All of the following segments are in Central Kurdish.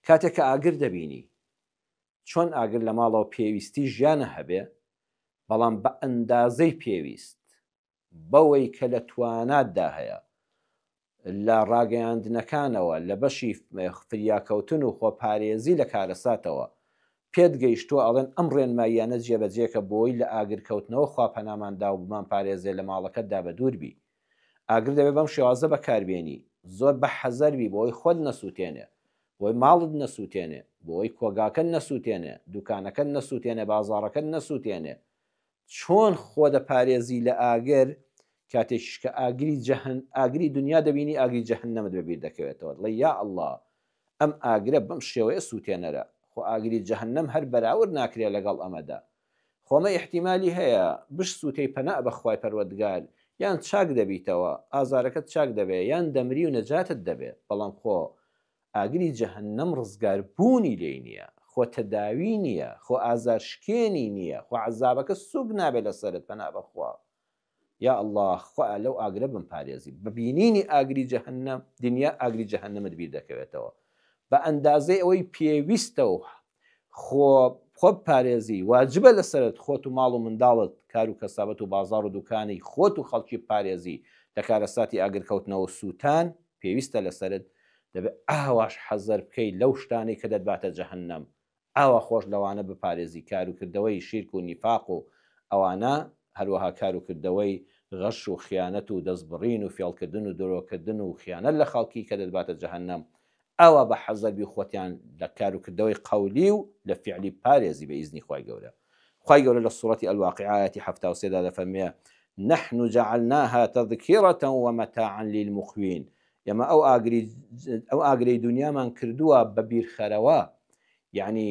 کاتێک کە ئاگر دەبینی چۆن ئاگر لە ماڵەوە پێویستی ژیانە هەبێ بەڵام بە ئەندازەی پێویست بەوەی کە لە تواناتدا هەیە لە ڕاگەیاندنەکانەوە لە بەشی فریاکەوتن و خۆپارێزی لە کارەساتەوە پێت گەیشتووە ئەڵێن ئەم ڕێنماییانە جێبەجێکە بۆی لە ئاگرکەوتنەوە خواپەناماندا و بمان پارێزێ لە ماڵەکەتدا بە دووربی ئاگر دەبێت بەم شێوازە بەکاربێنی زۆر بە حەزەربی بۆی خۆت نەسووتێنێ بۆی ماڵت نەسووتێنێ بۆی کۆگاکە نەسووتێنێ دوکانەکە نەسووتێنێ بازاڕەکە نەسووتێنێ چۆن خۆ دەپارێزی لە ئاگر کاتێکش کە ئاگری دنیا دەبینی ئاگری جەهەنەمت بەبیر دەکەوێتەوە لە یا ئەڵڵا ئەم ئاگرە بەم شێوەیە سووتێنەرە خۆ ئاگری جەهەنەم هەر بەراورد ناکرێت لەگەڵ ئەمەدا خۆمە احتیمالی هەیە بش سووتەی پەنا بەخوای پەروەردگار یان چاک دەبیتەوە ئازارەکەت چاک دەبێت یان دەمری و نەجاتت دەبێت بەڵام خۆ ئاگری جەهەنەم ڕزگاربوونی لێی نییە خۆ تەداوی نییە خۆ ئازارشکێنی نییە خۆ عەزابەکە سوگ نابێت لەسەرت پەنا بەخوا یا الله خوا لەو ئاگرە بمپارێزی ببینینی ئاگری جەهەنەم دنیا ئاگری جەهەنەمت بیر دەکەوێتەوە بە ئەندازەی ئەوەی پێویستە و خۆ پارێزی واجبە لەسەرت خۆت و ماڵ و منداڵت کار و کەسابەت و بازار و دوکانی خۆت و خەڵکی پارێزی لە کارەساتی ئاگرکەوتنەوە سووتان پێویستە لەسەرت دەبێت ئاواش حەزەر بکەیت لەو شتانەی کە دەتباتە جەهەنەم ئاوا خۆش لەوانە بپارێزی کار و کردەوەی شیرک و نیفاق و ئەوانە هەروەها کار و کردەوەی غەش و خیانەت و دەستبڕین و فێڵکردن و درۆکردن و خیانەت لە خەڵکی کە دەتباتە جەهەنەم ئەوە بە حەزەربی خۆتیان لە کار و کردەوەی قەولی و لە فیعلی پارێزی بە ئیزنی خوای گەورە خوای گەورە لە سوورەتی ئەلواقعایەتی 73 دەفەرمێ نحن جعلناها تذكرة ومتاعا للمقوين ئێمە ئەو ئاگرەی دنیامان کردووە بە بیرخەرەوە یعنی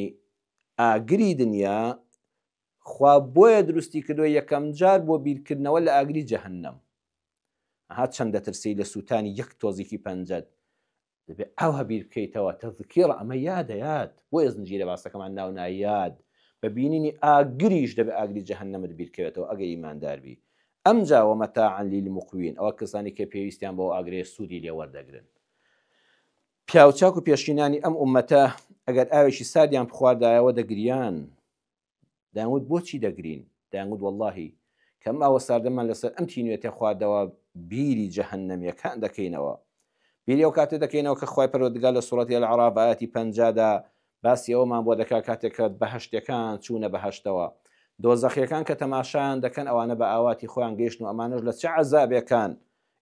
ئاگری دنیا خوا بۆیە دروستی کردووە یەکەم جار بۆ بیرکردنەوە لە ئاگری جەهەنەم هات چەند دەترسی لە سووتانی یەک تۆزێکی پەنجەد دەبێت ئەو هەبیر بکەیتەوە تەذکیڕ ئەمە یادەیات بۆیە زنجیرە باسەکەمان ناو نایاد بە بینینی ئاگریش دەبێت ئاگری جەهەنەمت بیرکەوێتەوە ئەگەر ئیمانداربی ئەمجا ومەتاعا للمقوین ئەوە کەسانی کە پێویستیان بۆ ئاگرێ سوودی لێوەردەگرن پیاوچاک و پێشینانی ئەم ئومەتە ئەگەر ئاوێکی سادیان بخواردایەوە دەگریان داوت بۆچی دەگرین داوت واللهی کەم ئەوە ساردەمان لەسەر ئەم تینوێتە خواردەوە بیری جەهەنەمیەکان دەکەینەوە بیری ئەو کاتێ دەکەینەوە کە خوای پەروەردگار لە سوورەتی العەراف ئاەتی 50دا باسی ئەومان بۆ دەکا کاتێک کە بەهەشتەکان چوونە بەهەشتەوە دۆزەخیەکان کە تەماشایان دەکەن ئەوانە بە ئاواتی خۆیان گەیشتن و ئەمانەش لە چه عەزابێکان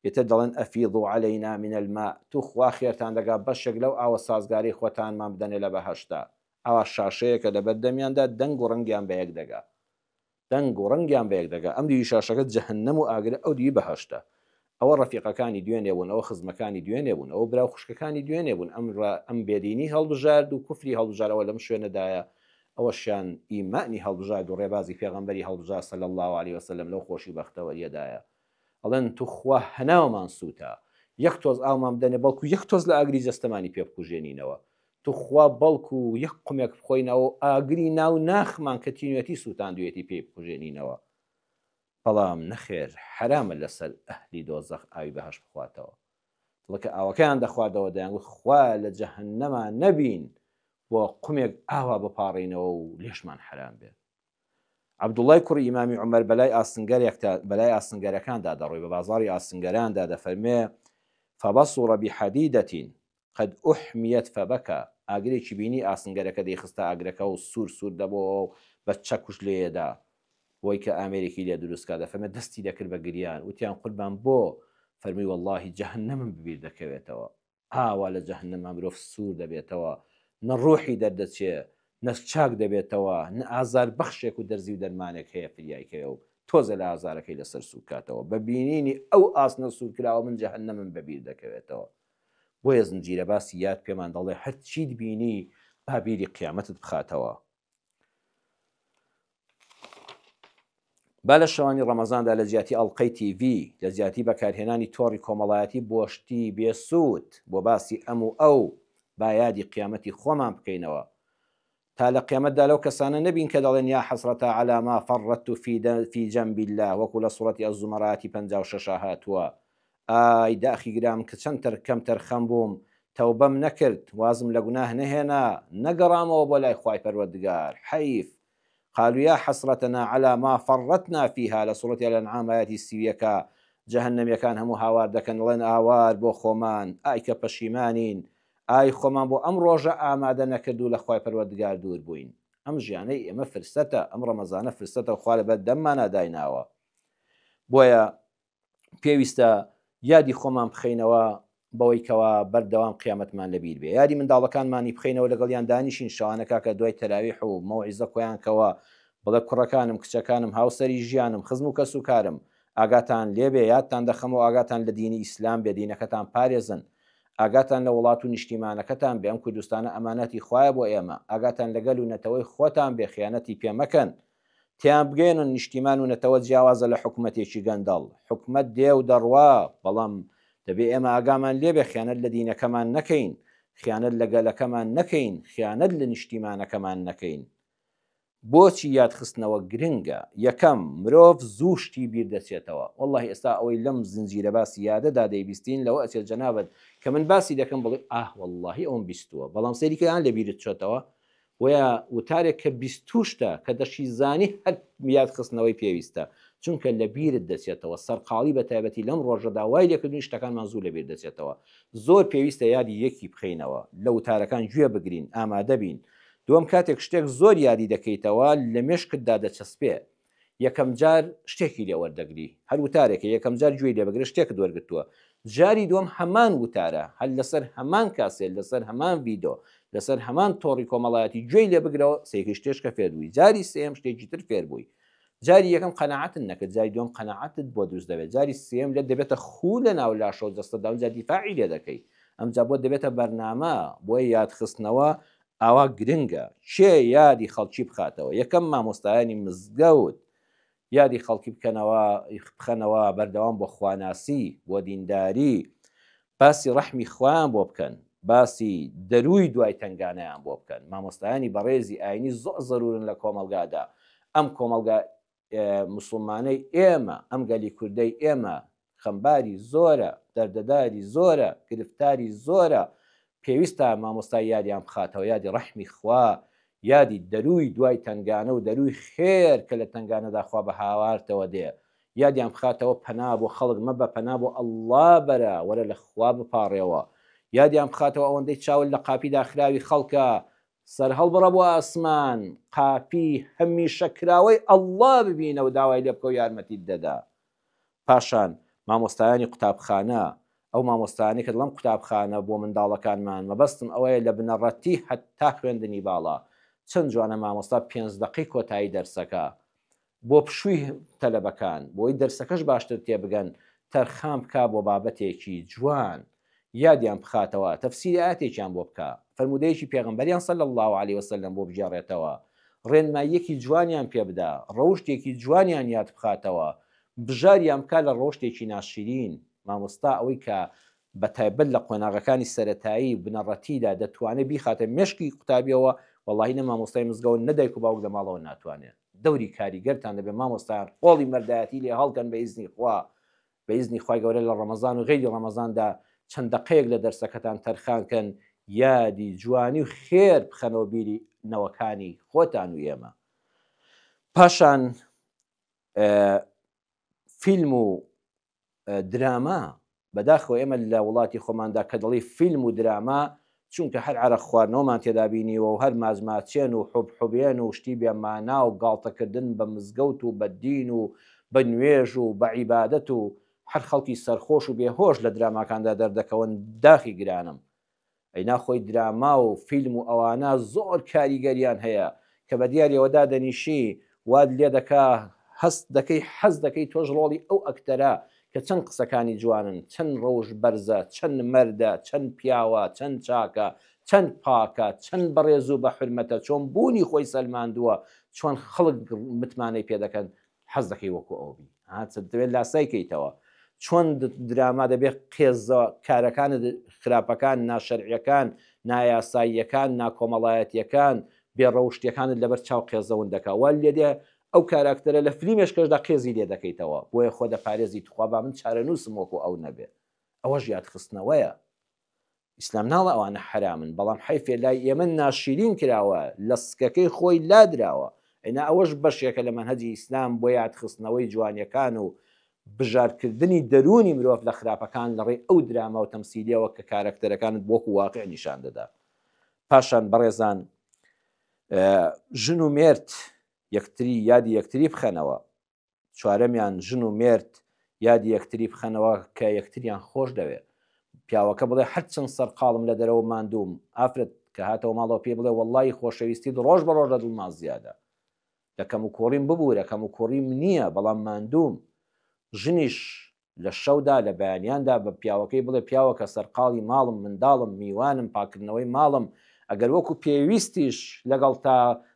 ئێتر دەڵێن ئەفیضوا عەلەینا من الماء تو خوا خێرتان دەگا بەشێک لەو ئاوە سازگاری خۆتانمان بدەنێ لە بەهەشتا ئەوە شاشەیەکە لە بەردەمیاندا دەنگ و ڕەنگیان بە یەک دەگا دەنگ و ڕەنگیان بە یەک دەگا ئەم دیوی شاشەکە جەهەنەم و ئاگرە ئەو دی بەهەشتە ئەوە ڕەفیقەکانی دوێنێ بوون ئەوە خزمەکانی دوێنێ بوون ئەو براو خوشکەکانی دوێنێ بوون ئەم بێدینی هەڵبژارد و کوفری هەڵبژارەوە لەم شوێنەدایە ئەوەشیان ئیمانی هەڵبژارد و ڕێبازی پێغەمبەری هەڵبژار صلی الله علیه وسلم لەو خۆشی بەختەوەریەدایە ئەڵێن تو خوا هەناومان سووتە یەک تۆز ئاومان بدەنێ بەڵکو یەک تۆز لە ئاگری جەستەمانی پێ بکوژێنینەوە تو خوا بەڵکو یەک قومێک بخۆینەوە ئاگری ناو ناخمان کە تینوێتی سووتاندوێتی پێ بکوژێنینەوە بەڵام نەخێر حرامە لەسەر ئەهلی دۆزەخ ئاوی بەهەش بخواتەوە دڵکە ئاوەکەیان دەخواردەوە دەیانگوت خوا لە جەهەنەما نەبین بۆ قومێک ئاوا بپاڕینەوە و لێشمان حرام بێت عەبدوڵای کوڕی ئیمامی عومەر بەلای ئاسنگەرەکاندا دەڕۆی بە بازاڕی ئاسنگەراندا دەفەرمێ فبصر بحديدة قد أحميت فبكى ئاگرێکی بینی ئاسنگەرەکە دەیخستە ئاگرەکە و سوور دەبەوە بە چەکوش لێدا بۆی کە ئامێرێکی لێ دروستکە دەفەرمێ دەستی دەکرد بە گریان وتیان قوربان بۆ فەرمی واللهی جەهەنەمم ببیر دەکەوێتەوە ئاوا لە جەهەنەما مرۆڤ سوور دەبێتەوە نە ڕۆحی دەردەچێ نە چاک دەبێتەوە نە ئازار بەخشێک و دەرزی و دەرمانێک هەیە فریایکەوە و تۆزە لە ئازارەکەی لەسەر سوکاتەوە بە بینینی ئەو ئاسنە سوورکراوە من جەهەنەمم بەبیر دەکەوێتەوە بۆیە زنجیرە باسی یاد پێمان دەڵێ هەرچیت بینی بابیری قیامەتت بخاتەوە با لە شەوانی ڕەمەزاندا لە جیاتی ئەڵقەی TV لە جیاتی بەکارهێنانی تۆڕی کۆمەڵایەتی بۆشتی بێسوود بۆ باسی ئەم و ئەو با یادی قیامەتی خۆمان بکەینەوە تا لە قیامەتدا لەو کەسانە نەبین کە دەڵێن یا حەسرەتە عەلا ما فەڕەت فی جەنبی الله وەکو لە سوورەتی ئەززومەڕاتی 56 هاتووە ئای داخی گرام کە چەند کەم تەرخەم بووم تەوبەم نەکرد وازم لە گوناه نەهێنا نەگەڕامەوە بۆ لای خوای پەروەردگار حەیف قالوا يا حسرتنا على ما فرطنا فيها لسورة الأنعام آياتی 30 جەهەنەمیەکان هەموو هاوار دەکەنڵێن ئاوار بۆ خۆمان ئای کە پەشیمانین ئای خۆمان بۆ ئەم ڕۆژە ئامادە نەکرد و لە خوای پەروەردگار دوور بووین ئەم ژیانەی ئێمە فرسەتە ئەم ڕەمەزانە فرسەتە و خوا لەبەر دەممانە دایناوە بۆیە پێویستە یادی خۆمان بخەینەوە بەوەی کەوا بەردەوام قیامەتمان لەبیر بێ یادی منداڵەکانمانی بخەینەوە لەگەڵیان دانیشین شەوانەکە کە دوای تەراویح و مەوعیزە کۆیان کەوە بڵێ کوڕەکانم کچەکانم هاوسەری ژیانم خزم و کەس و کارم ئاگاتان لێبێ یادتان دەخەمەوە ئاگاتان لە دینی ئیسلام بێ دینەکەتان پارێزن ئاگاتان لە وڵات و نیشتیمانەکەتان بێ ئەم کوردستانە ئەمانەتی خوایە بۆ ئێمە ئاگاتان لەگەل و نەتەوەی خۆتان بێ خیانەتی پێمەکەن تیان بگەێنن نیشتیمان و نەتەوە جیاوازە لە حکوومەتێکی گەندەڵ حکوومەت دێ و دەڕوا بەڵام دەبێ ئێمە ئاگامان لێبێ خیانەت لە دینەکەمان نەکەین خیانەت لە گەلەکەمان نەکەین خیانەت لە نیشتیمانەکەمان نەکەین بۆچی یادخستنەوە گرنگە یەکەم مرۆڤ زوو شتی بیر دەچێتەوە والله ئێستا ئەوەی لەم زنجیرە باسی یادەدا دەیبیستین لەوە ئەچێت جەنابەت کە من باسی دەکەم بڵێ واللهی ئەوم بیستووە بەڵام سەریکەیان لەبیرت چۆتەوە وەیە وتارێک کە بیستوشتە کە دەشی زانی هەر یادخستنەوەی پێویستە چونکە لە بیرت دەچێتەوە سەرقاڵی بە تایبەتی لەم ڕۆژەدا وای لێکردنی شتەکانمان زوو لەبیر دەچێتەوە زۆر پێویستە یادی یەکی بخەینەوە لە وتارەکان گوێ بگرین ئامادە بین دووەم کاتێک شتێک زۆر یادی دەکەیتەوە لە مێشکتدا دەچەسپێ یەکەم جار شتێکی لێوەردەگری هەر وتارێکە یەکەم جار گوێی لێبگرە شتێک دووەرگتووە جاری دووەم هەمان وتارە هەر لەسەر هەمان کاسێت لەسەر هەمان ڤیدۆ لەسەر هەمان تۆڕی کۆمەڵایەتی گوێی لێ بگرەوە سێکی شتێشکە فێر بووی جاری سێم شتێکی تر فێر بووی جاری یەکەم قەناعەتت نەکرد جاری دووەم قەناعەتت بۆ دروست دەبێت جاری سێم لێت دەبێتە خوو لە ناو لاشە و جەستەدا و جا دیفاعی لێ دەکەی ئەمجا بۆ دەبێتە بەرنامە بۆی یادخستنەوە ئاوا گرنگە چێ یادی خەڵکی بخاتەوە یەکەم مامۆستایانی مزگەوت یادی خەڵکی بخەنەوە بەردەوام بۆ خواناسی بۆ دینداری باسی ڕەحمی خوایان بۆ بکەن باسی دەروی دوای تنگانەیان بۆ بکەن مامۆستایانی بەڕێزی ئاینی زۆر زەرورن لە کۆمەلگادا ئەم کۆمەلگا موسڵمانەی ئێمە ئەم گەلی کوردەی ئێمە خەمباری زۆرە دەردەداری زۆرە گرفتاری زۆرە پێویستە مامۆستای یادیان بخاتەوە یادی ڕەحمی خوا یادی دەروی دوای تنگانە و دەروی خێر کە لە تنگانەدا خوا بە هاوارتەوە دێ یادیان بخاتەوە پەنا بۆ خەڵک مەبە پەنا بۆ ئەڵڵا بەرە وەرە لە خوا بپاڕێەوە یادیان بخاتەوە ئەوەندەی چاول لە قاپی داخراوی خەڵکە سەر هەڵبڕە بۆ ئاسمان قاپی هەمیشە کراوەی ئەڵڵا ببینە و داوای لێ بکە و یارمەتیت دەدا پاشان مامۆستایانی قوتابخانە ئەو مامۆستانی کە لەم قوتابخانە بۆ منداڵەکانمان مەبەستم ئەوەیە لە بنەڕەتی هەتا خوێندنی باڵا چەند جوانە مامۆستا 5 دقی کۆتایی دەرسەکە بۆ پشووی تەلەبەکان بۆی دەرسەکەش باشتر تێبگەن تەرخام بکە بۆ بابەتێکی جوان یادیان بخاتەوە تەفسیری ئاەتێکیان بۆ بکە فەرمودەیەکی پێغەمبەریان صلی الله علیه وسلم بۆ بگێڕێتەوە ڕێنماییەکی جوانیان پێ بدە ڕەوشتێکی جوانیان یاد بخاتەوە بژاریان بکە لە ڕۆشتێکی ناشرین مامۆستا ئەوەی کە بە تایبەت لە قۆناغەکانی سەرەتایی بنەڕەتیدا دەتوانێت بیخاتە مێشکی قوتابیەوە وەڵاهی نە مامۆستای مزگەوت نەدایک و باوک لە ماڵەوە ناتوانێت دەوری کاریگەرتان دەبێت مامۆستایان قۆڵی مەردایەتی لێ هەڵکەن بە ئیزنی خوا بە ئیزنی خوای گەورە لە ڕەمەزان و غەیری ڕەمەزاندا چەند دقەیەک لە دەرسەکەتان تەرخانکەن یادی جوانی و خێر بخەنەوە بیری نەوەکانی خۆتان و ئێمە پاشان فیلم و دراما بەداخەوە ئێمە لە وڵاتی خۆماندا کە دەڵی فیلم و دراما چونکە هەر عەرق خواردنەوەمان تێدا بینیوە و هەر مازماچێن و حوبحوبێن و شتی بێمانا و گاڵتەکردن بە مزگەوت و بە دین و بە نوێژ و بە عیبادەت و هەر خەڵکی سەرخۆش و بێهۆش لە دراماکاندا دەردەکەون داخی گرانم ئەینا خۆی دراما و فیلم و ئەوانە زۆر کاریگەریان هەیە کە بە دیارەوەدا دەنیشی واد لێ دەکا هەست دەکەی حەز دەکەی تۆش ڕۆڵی ئەو ئەکتەرە کە چەند قسەکانی جوانن چەند ڕەوش بەرزە چەند مەردە چەند پیاوە چەند چاکە چەند پاکە چەند بەڕێز و بە حرمەتە چۆن بوونی خۆی سەلماندووە چۆن خەڵک متمانەی پێ دەکەن حەز دەکەی وەکو ئەوبی دەبێت لاسایکەیتەوە چۆن دراما دەبێت قێزە کارەکانت خراپەکان ناشەرعیەکان نایاساییەکان ناکۆمەڵایەتیەکان بێڕەوشتیەکانت لەبەر چاو قێزەون دەکا وا لێدێ ئەو کاراکتەرە لە فلیمێشکەشدا قێزی لێ دەکەیتەوە بۆیە خۆ دەپارێزی توخوا با من چارەنووسم وەکو ئەو نەبێت ئەوەش یادخستنەوەیە ئیسلام ناڵە ئەوانە حرامن بەڵام حیفێ لای ئێمە ناشرین کراوە لە سکەکەی خۆی لادراوە ئەینا ئەوەش بەشێکە لە منهەجی ئیسلام بۆ یادخستنەوەی جوانیەکان و بژارکردنی دەرونی مرۆڤ لە خراپەکان لەڕێی ئەو درامە و تەمسیلیەوە کە کارکتەرەکانت بۆکو واقع نیشان دەدا. پاشان بەڕێزان ژن و مێرد یەکتری یادی یەکتری بخەنەوە. چوارەمیان ژن و مێرد یادی یەکتری بخەنەوە کە یەکتریان خۆش دەوێت. پیاوەکە بڵێ هەرچەند سەرقاڵم لە دەرەوە ماندوم ئافرەت کە هاتەوە ماڵەوە پێ بڵێ وەڵڵی خۆشەویستی ڕۆژ بە ڕۆژ لە دڵما زیادە لە کەم و کۆڕیم ببوورە کەم و کۆڕیم نییە بەڵام ماندوم. ژنیش لە شەودا لە بەیانیاندا بە پیاوەکەی بڵێ پیاوە کە سەرقاڵی ماڵم منداڵم میوانم پاکردنەوەی ماڵم ئەگەر وەکو پێویستیش لەگەڵ تا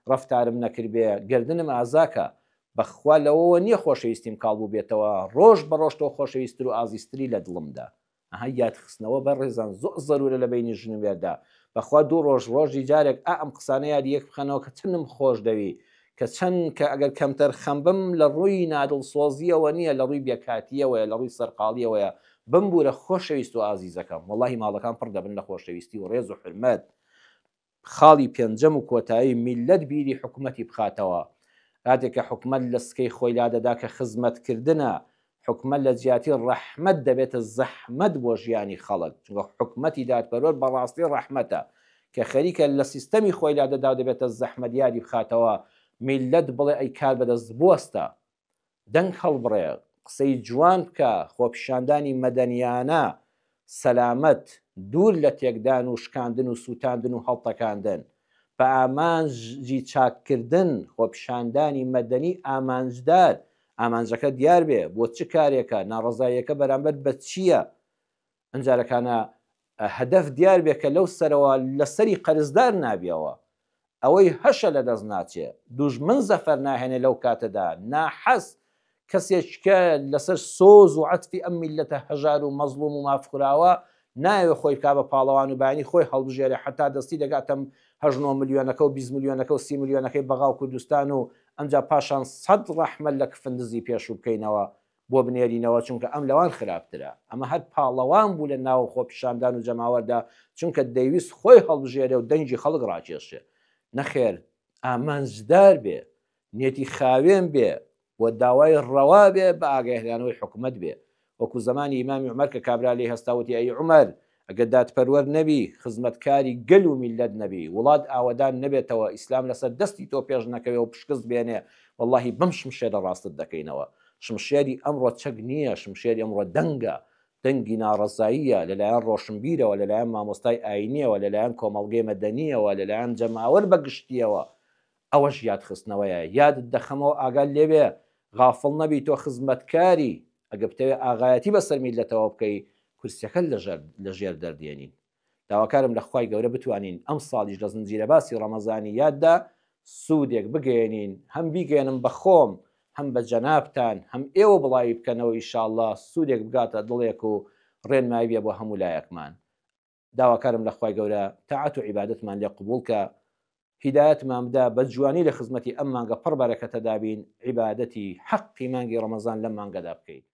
ڕەفتارم نەکردبێ گردنم ئازاکە بەخوا لەوەوە نییە خۆشەویستیم کاڵبوو بێتەوە ڕۆژ بە ڕۆژتەوە خۆشەویستتر و ئازیستری لە دڵمدا. ئەها یادخستنەوە بە ڕێزان زۆر زەرورە لە بینی ژن و مێردا. بەخوا دوو ڕۆژ ڕۆژی جارێک ئەم قسانە یادی یەک بخەنەوە کە چنم خۆش دەوی کە چەند کە ئەگەر کەمتەر خەمبم لە ڕووی نادڵسۆزیەوە نییە لە ڕووی بێکاتیەوەیە لە ڕووی سەرقاڵیەوەیە بمبورە خۆشەویست و ئازیزەکەم وەڵڵاهی ماڵەکان پڕ دەبن لە خۆشەویستی و ڕێز و حرمەت. خاڵی پێنجەم و کۆتایی میلەت بیری حکومەتی بخاتەوە کاتێک کە حکومەت لە سکەی خۆی لادەدا کە خزمەتکردنە حکومەت لە جیاتی ڕەحمەت دەبێتە زەحمەت بۆ ژیانی خەڵک چونکە حکومەتی دادپەروەر بەڕاستی ڕەحمەتە کە خەریکە لە سیستەمی خۆی لادەدا دەبێتە زەحمەت یادی بخاتەوە میلەت بڵێ ئەی کار بەدەست بوەستە دەنگ هەڵبڕێ قسەی جوان بکە خۆپیشاندانی مەدەنیانە سەلامەت دوور لە تێکدان و شکاندن و سووتاندن و هەڵتەکاندن بە ئامانجی چاککردن خۆپیشاندانی مەدەنی ئامانجدار ئامانجەکە دیار بێ بۆ چ کارێکە ناڕزاییەکە بەرامبەر بە چییە ئەنجارەکانە هەدەف دیار بێ کە لەو سەرەوە لەسەری قەرزدار نابیەوە ئەوەی هەشە لە دەست ناچێ دوژمن زەفەر ناهێنێ لەو کاتەدا ناحەس کەسێککە لەسەر سۆز و عەتفی ئەم میلەتە هەژار و مەزلوم و مافخراوە ناوێ خۆی کا بە پاڵەوان و بانی خۆی هەڵبژێرێ حتا دەستی دەگاتم 19 ملیۆنەکە و 20 ملیۆنەکە و 30 ملیۆنەکەی بەغاو کوردستان و ئەمجا پاشان 100 ڕەحمەت لە کفندزی پێشوو بکەینەوە بۆ بنێرینەوە چونکە ئەم لەوان خراپترە ئەمە هەر پاڵەوان بوو لە ناو خۆپیشاندان و جەماوەردا چونکە دەیویست خۆی هەڵبژێرێ و دەنگی خەڵک ڕاکێشێ نەخێر ئامانجدار بێ نێتی خاوێن بێ بۆ داوای ڕەوا بێ بە ئاگاهێنانەوەی حکومەت بێ وەکو زمانی ئیمامی عومەر کە کابرا لێی هەستاوتی ئەی عومەر ئەگەر دادپەروەر نەبی خزمەتکاری گەل و میلەت نەبی وڵات ئاوەدان نەبێتەوە ئیسلام لەسەر دەستی تۆ پێش نەکەوێ و پشکست بێنێ وەڵڵاهی بەم شمشێرە ڕاستت دەکەینەوە شمشێری ئەمڕۆ چەک نییە شمشێری ئەمڕۆ دەنگە دەنگی ناڕەزاییە لەلایەن ڕۆشنبیرەوە لەلایەن مامۆستای ئاینیەوە لەلایەن کۆمەڵگەی مەدەنیەوە لەلایەن جەماوەر بەگشتیەوە ئەوەش یادخستنەوەیە یادت دەخەمەوە ئاگال لێبێ غافڵ نەبی تۆ خزمەتکاری ئەگە بتەوێت ئاغایەتی بەسەر میلەتەوە بکەی کورسیەکە لە ژێر دەردێنین داواکارم لە خوای گەورە بتوانین ئەم ساڵیش لە زنجیرە باسی ڕەمەزانی یاددا سوودێک بگەێنین هەم بیگەێنم بە خۆم هەم بە جەنابتان هەم ئێوە بڵاوی بکەنەوە ئینشاءڵڵا سوودێک بگاتە دڵێک و ڕێنمای بێ بۆ هەموو لایەکمان داواکارم لە خوای گەورە تاعەت و عیبادەتمان لێ قبوڵکە هیدایەتمان بدا بە جوانی لە خزمەتی ئەم مانگە پڕ بەرەکەتە دابین عیبادەتی حەقی مانگی ڕەمەزان لەم مانگەدا بکەین